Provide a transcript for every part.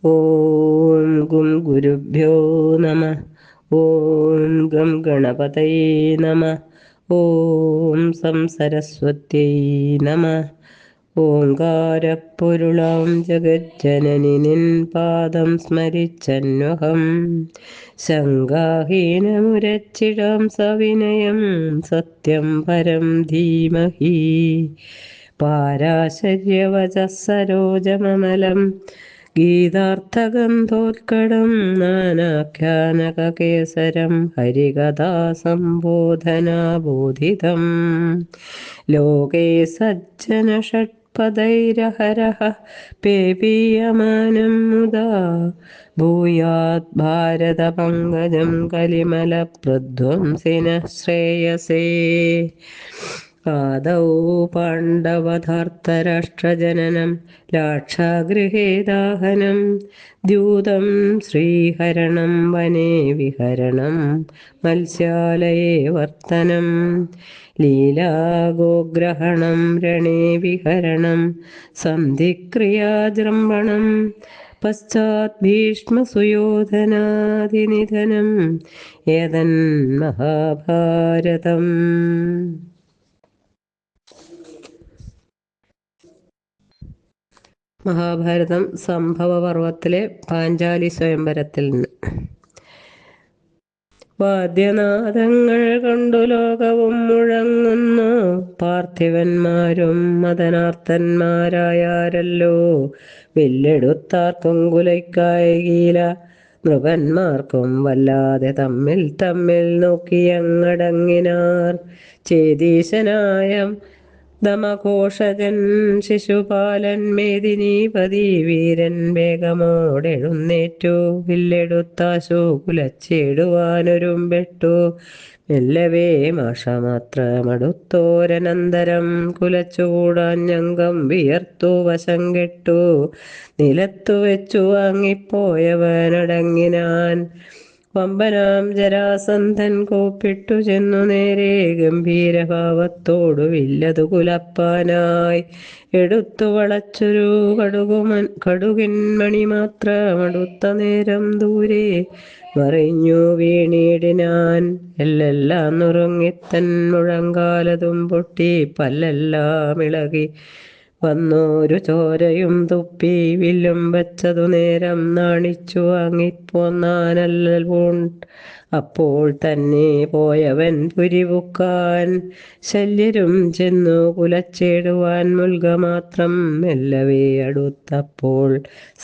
ഓം ഗും ഗുരുഭ്യോ നമ. ഓം ഗം ഗണപതയേ നമ. ഓം സം സരസ്വത്യൈ നമ. ഓംകാരപ്പൊരുളാം ജഗജ്ജനനി നിൻ പാദം സ്മരിച്ചന്വഹം ശങ്കാഹീനമുരച്ചിടാം സവിനയം സത്യം പരം ധീമഹി. പാരാശര്യവചഃസരോജമമലം ഗീതാർത്ഥഗന്ധോത്കടം നാനാഖ്യാനകകേസരം ഹരികഥാസംബോധനാബോധിതം ലോകേ സജ്ജനഷട്പദൈരഹരഃ പേപീയമാനം മുദാ ഭൂയാത് ഭാരതപങ്കജം കലിമലപ്രധ്വംസിനഃ ശ്രേയസേ. ആദൗ പാണ്ഡവധാർത്തരാഷ്ട്രജനനം ലാക്ഷാഗൃഹേ ദാഹനം ദ്യൂതം ശ്രീഹരണം വനേ വിഹരണം മത്സ്യാലയേ വർത്തനം ലീലാഗോഗ്രഹണം രണേ വിഹരണം സന്ധിക്രിയാജൃംഭണം പശ്ചാത് ഭീഷ്മസുയോധനാദിനിധനം ഏതന്മഹാഭാരതം. മഹാഭാരതം സംഭവപർവത്തിലെ പാഞ്ചാലി സ്വയംവരത്തിൽ നിന്ന്. വാദ്യനാദങ്ങൾ കണ്ടു ലോകവും മുഴങ്ങുന്നു, പാർത്ഥിവന്മാരും മദനാർത്തന്മാരായാരല്ലോ. വില്ലെടുത്താർക്കും കുലയ്ക്കായികയില, നൃപന്മാർക്കും വല്ലാതെ തമ്മിൽ തമ്മിൽ നോക്കിയങ്ങടങ്ങിനാർ. ചേതീശനായ ദമഘോഷജൻ ശിശുപാലൻ മേദിനീപതി വീരൻ വേഗമോടെഴുന്നേറ്റു. വില്ലെടുത്താശു കുലച്ചിടുവാനൊരുമ്പെട്ടു. മെല്ലവേ മാഷമാത്രമടുത്തോരനന്തരം കുലച്ചുകൂടാഞ്ഞങ്കം വിയർത്തു വശം കെട്ടു. നിലത്തു വെച്ചു വാങ്ങിപ്പോയവനടങ്ങിനാൻ. വമ്പനാം ജരാസന്ധൻ കൂപ്പിട്ടു ചെന്നു നേരെ ഗംഭീരഭാവത്തോടു വില്ലതു കുലപ്പാനായി. എടുത്തു വളച്ചൊരു കടുകിൻ മണി മാത്രമടുത്ത നേരം ദൂരെ മറിഞ്ഞു വീണിടിനാൻ. എല്ലെല്ലാം നുറുങ്ങിത്തൻ മുഴങ്കാലതും പൊട്ടി പല്ലെല്ലാം ഇളകി വന്നോരു ചോരയും തുപ്പി. വില്ലും വച്ചതു നേരം നാണിച്ചു വാങ്ങിപ്പോന്നാനല്ലൽ അപ്പോൾ തന്നെ പോയവൻ പുരിപുക്കാൻ. ശല്യരും ചെന്നു കുലച്ചിടുവാൻ മുൽക മാത്രം മെല്ലവേ അടുത്തപ്പോൾ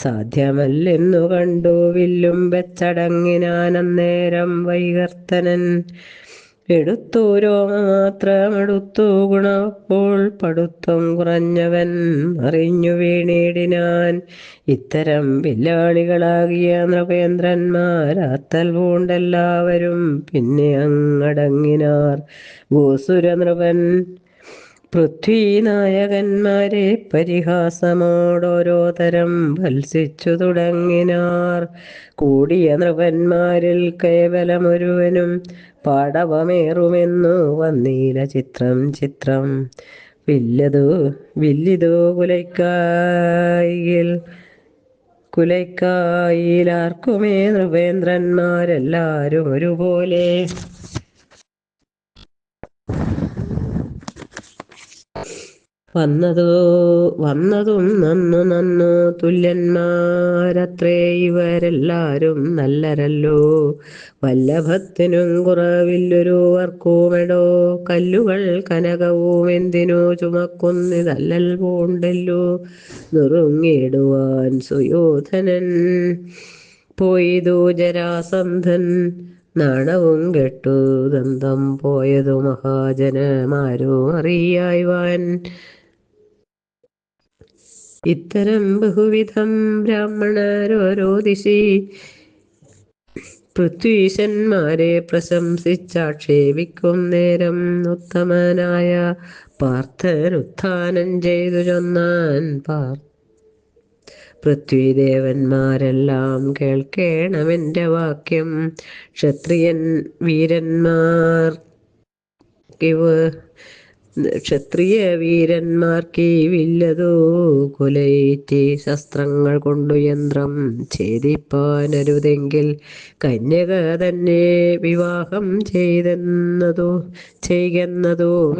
സാധ്യമല്ലെന്നു കണ്ടു. വില്ലും വെച്ചടങ്ങിനാൻ അന്നേരം വൈകർത്തനൻ. എടുത്തു രോമമാത്രമെടുത്തു ഗുണപ്പോൾ പടുത്വം കുറഞ്ഞവൻ മറിഞ്ഞു വീണിടിനാൻ. ഇത്തരം വില്ലാളികളാകിയ നൃപേന്ദ്രന്മാരാത്തൽ പൂണ്ടെല്ലാവരും പിന്നെ അങ്ങടങ്ങിനാർ. ഭൂസുരനൃപൻ പൃഥ്വീനായകന്മാരെ പരിഹാസമോടോരോ തരം ഭത്സിച്ചു തുടങ്ങിനാർ. കൂടിയ നൃപന്മാരിൽ കേവലമൊരുവനും പാടവമേറുമെന്നു വന്നീല ചിത്രം ചിത്രം. വില്ലിതു കുലയ്ക്കായിലാർക്കുമേ നൃപേന്ദ്രന്മാരെല്ലാരും ഒരുപോലെ. വന്നതും നന്നു തുല്യന്മാരത്രേ ഇവരെല്ലാരും നല്ലരല്ലോ. വല്ലഭത്തിനും കുറവില്ലൊരുവർക്കുമെടോ. കല്ലുകൾ കനകവും എന്തിനു ചുമക്കുന്നിതല്ലൽ പൂണ്ടല്ലോ. നുറുങ്ങിടുവാൻ സുയോധനൻ പോയിതു ജരാസന്ധൻ. നാണവും കെട്ടു ദന്തം പോയതു മഹാജനമാരും അറിയായ്വാൻ. ഇത്തരം ബഹുവിധം ബ്രാഹ്മണരോരോ ദിശി പൃഥ്വീശന്മാരെ പ്രശംസിച്ചാക്ഷേപിക്കും നേരം ഉത്തമനായ പാർത്ഥനുത്ഥാനം ചെയ്തു ചൊന്നാൻ. പൃഥ്വിദേവന്മാരെല്ലാം കേൾക്കേണമെൻ്റെ വാക്യം. ക്ഷത്രിയൻ വീരന്മാർ ക്ഷത്രിയ വീരന്മാർക്കീ വില്ലതു കുലയേറ്റി ശസ്ത്രങ്ങൾ കൊണ്ടു യന്ത്രം ഛേദിപ്പാനരുതെങ്കിൽ കന്യക തന്നെ വിവാഹം ചെയ്യുന്നതോ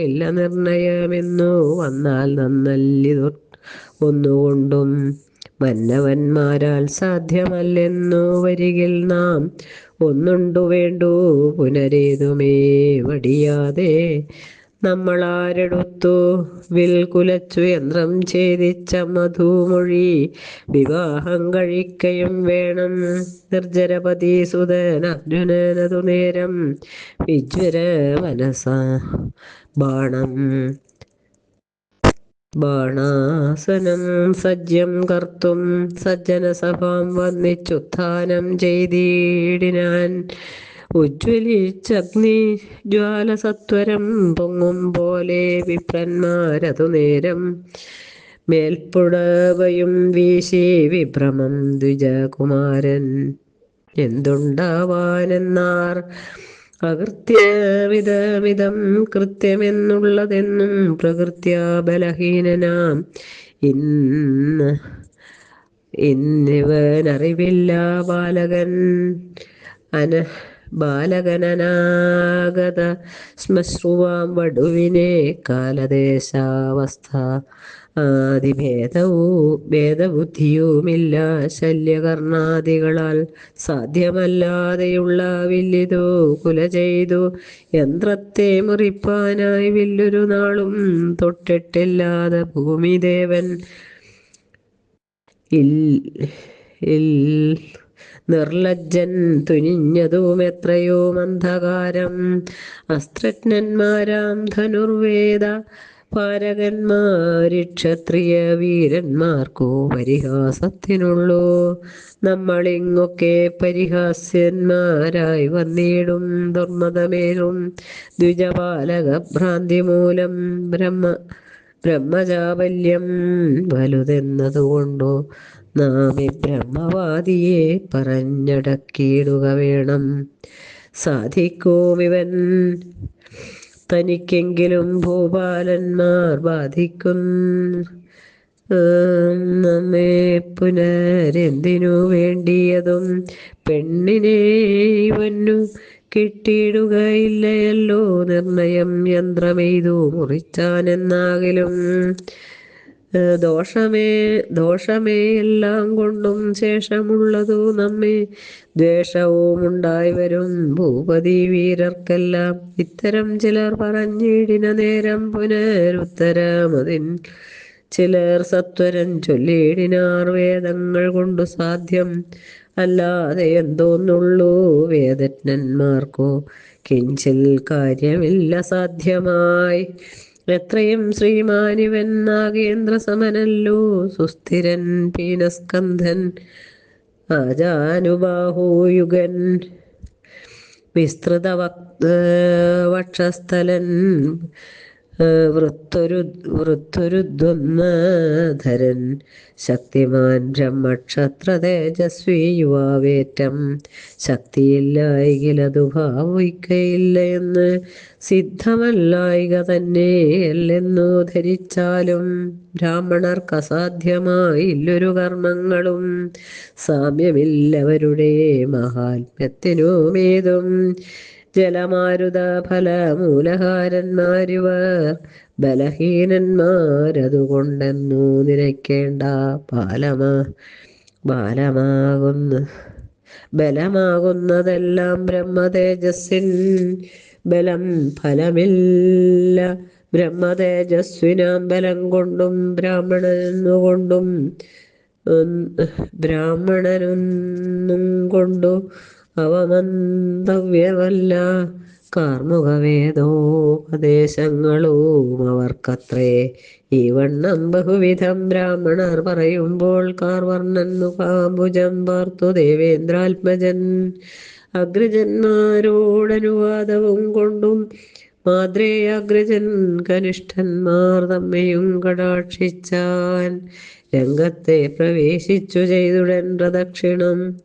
ഇല്ല നിർണയമെന്നു വന്നാൽ നന്നല്ലിതു ഒന്നുകൊണ്ടും മന്നവന്മാരാൽ സാധ്യമല്ലെന്നു വരികിൽ നാം ഒന്നുണ്ടു വേണ്ടു പുനരേതുമേ വടിയാതെ നമ്മളാരെടുത്തു വിൽ കുലച്ചു യന്ത്രം ഛേദിച്ച മധുമൊഴി വിവാഹം കഴിക്കയും വേണം. നിർജ്ജരപതി സുതൻ അർജുനനതു നേരം വിജ്വര മനസ ബാണാസനം സജ്യം കർത്തും സജ്ജനസഭാം വന്നിച്ചുത്ഥാനം ചെയ്തിടിനാൻ. ഉജ്ജ്വലിച്ചഗ്നി ജ്വാലസത്വരം പൊങ്ങും പോലെ വിപ്രന്മാരതു നേരം മേൽപ്പുടവയും വീശി വിഭ്രമം ദ്വിജകുമാരൻ എന്തുണ്ടാവാനെന്നാർ. അകൃത്യമിതമിതം കൃത്യമെന്നുള്ളതെന്നും പ്രകൃത്യാ ബലഹീനനാം ഇന്നിവനറിവില്ല ബാലകനനാഗത ശ്മശ്രുവാം വടുവിനെ കാലദേശാവസ്ഥ ഭേദബുദ്ധിയുമില്ല ശല്യകർണാദികളാൽ സാധ്യമല്ലാതെയുള്ള വില്ലിതു കുല ചെയ്തു യന്ത്രത്തെ മുറിപ്പാനായി വില്ലൊരു നാളും തൊട്ടിട്ടില്ലാതെ ഭൂമിദേവൻ നിർലജ്ജൻ തുനിഞ്ഞതും എത്രയോ മന്ദകാരം. അസ്ത്രജ്ഞന്മാരാം ധനുർവേദ പാരകന്മാരി ക്ഷത്രിയ വീരന്മാർക്കു പരിഹാസത്തിനുള്ളൂ. നമ്മളിങ്ങൊക്കെ പരിഹാസ്യന്മാരായി വന്നിടും ദുർമതമേറും ദ്വിജപാലക ഭ്രാന്തി മൂലം ബ്രഹ്മചാബല്യം വലുതെന്നതുകൊണ്ടു നാം ഈ ബ്രഹ്മവാദിയെ പറഞ്ഞടക്കിയിടുക വേണം. സാധിക്കുമിവൻ തനിക്കെങ്കിലും ഭൂപാലന്മാർ നമ്മെ പുനരെന്തിനു വേണ്ടിയതും പെണ്ണിനെ ഇവനു കിട്ടിയിടുകയില്ലയല്ലോ. നിർണയം യന്ത്രമെയ്തു മുറിച്ചാനെന്നാകിലും ദോഷമേ എല്ലാം കൊണ്ടും ശേഷമുള്ളതു നമ്മെ ദ്വേഷവും ഉണ്ടായി വരും ഭൂപതി വീരർക്കെല്ലാം. ഇത്തരം ചിലർ പറഞ്ഞിടിന നേരം പുനരുത്തരമതിൻ ചിലർ സത്വരം ചൊല്ലിയിടിനാർ. വേദങ്ങൾ കൊണ്ടു സാധ്യം അല്ലാതെ എന്തോന്നുള്ളൂ വേദജ്ഞന്മാർക്കോ കിഞ്ചിൽ കാര്യമില്ല സാധ്യമായി. എത്രയും ശ്രീമാനിവൻ നാഗേന്ദ്ര സമനല്ലോ സുസ്ഥിരൻ പീനസ്കന്ധൻ ആജാനുബാഹുയുഗൻ വിസ്തൃത വക്ഷസ്ഥലൻ വൃത്തൊരുദ്വന്നധരൻ ശക്തിമാൻ ബ്രഹ്മക്ഷത്ര തേജസ്വി യുവാവേറ്റം. ശക്തിയില്ലായികലതു ഭാവിക്കയില്ല എന്ന് സിദ്ധമല്ലായിക തന്നെ അല്ലെന്നു ധരിച്ചാലും ബ്രാഹ്മണർക്ക് അസാധ്യമായില്ലൊരു കർമ്മങ്ങളും സാമ്യമില്ലവരുടെ മഹാത്മ്യത്തിനുമേതും. ജലമാരുത ഫലമൂലഹാരന്മാരിവർ ബലഹീനന്മാരതുകൊണ്ടെന്നു നിനയ്ക്കേണ്ട. ബലമാകുന്നതെല്ലാം ബ്രഹ്മതേജസ്സിൻ ബലം ഫലമില്ല. ബ്രഹ്മതേജസ്വിനാം ബലം കൊണ്ടും ബ്രാഹ്മണനൊന്നും കൊണ്ടു അവമന്തവ്യമല്ല. കാർമുകവേദോപദേശങ്ങളും അവർക്കത്രേ. ഈ വണ്ണം ബഹുവിധം ബ്രാഹ്മണർ പറയുമ്പോൾ കാർവർണ്ണൻ മുഖാംബുജം പാർത്തു ദേവേന്ദ്രാത്മജൻ അഗ്രജന്മാരോടനുവാദവും കൊണ്ടും മാദ്രേയാഗ്രജൻ കനിഷ്ഠന്മാർ തമ്മെയും കടാക്ഷിച്ചാൻ. രംഗത്തെ പ്രവേശിച്ചു ചെയ്തുടൻ പ്രദക്ഷിണം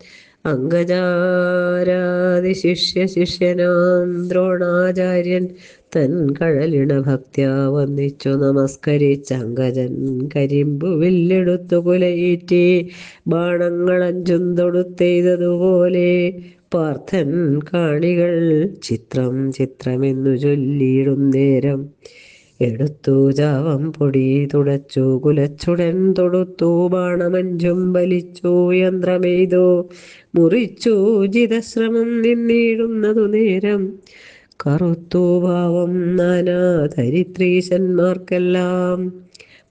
അംഗജാരാതിശിഷ്യനാം ദ്രോണാചാര്യൻ പാർത്ഥൻ കഴലിണ ഭക്ത്യാ വന്നിച്ചു നമസ്കരിച്ചങ്കജൻ കരിമ്പു വില്ലെടുത്തു കുലയേറ്റി ബാണങ്ങളഞ്ചും തൊടുത്തെയ്തതുപോലെ പാർത്ഥൻ കാണികൾ ചിത്രം ചിത്രമെന്നു ചൊല്ലിയിടും നേരം എടുത്തു ചാവം പൊടി തുടച്ചു കുലച്ചുടൻ തൊടുത്തു ബാണമഞ്ചും വലിച്ചു യന്ത്രമെയ്തു മുറിച്ചു ജിതശ്രമം നിന്നിടുന്നതു നേരം കറുത്തു ഭാവം നാനാധരിത്രീശന്മാർക്കെല്ലാം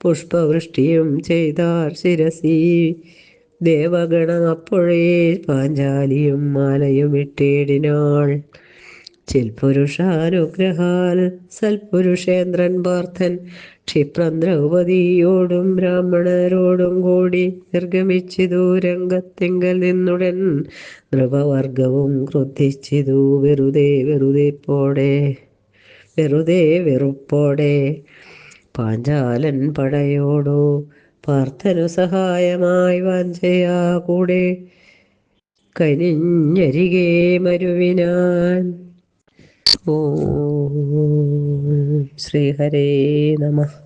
പുഷ്പവൃഷ്ടിയും ചെയ്താർ ശിരസി ദേവഗണം അപ്പോഴേ പാഞ്ചാലിയും മാലയും ഇട്ടേടിനാൾ ചിൽപുരുഷാനുഗ്രഹാൽ സൽപുരുഷേന്ദ്രൻ പാർത്ഥൻ ക്ഷിപ്രം ദ്രൗപതിയോടും ബ്രാഹ്മണരോടും കൂടി നിർഗമിച്ചിതു രംഗത്തിങ്കൽ നിന്നുടൻ നൃപവർഗവും ക്രുദ്ധിച്ചിതു വെറുതെ വെറുപ്പോടെ പാഞ്ചാലൻ പടയോടു പാർത്ഥനു സഹായമായി വാഞ്ചയാ കൂടെ കനിഞ്ഞരികെ മരുവിനാൻ. ഓം ശ്രീഹരേ നമഃ.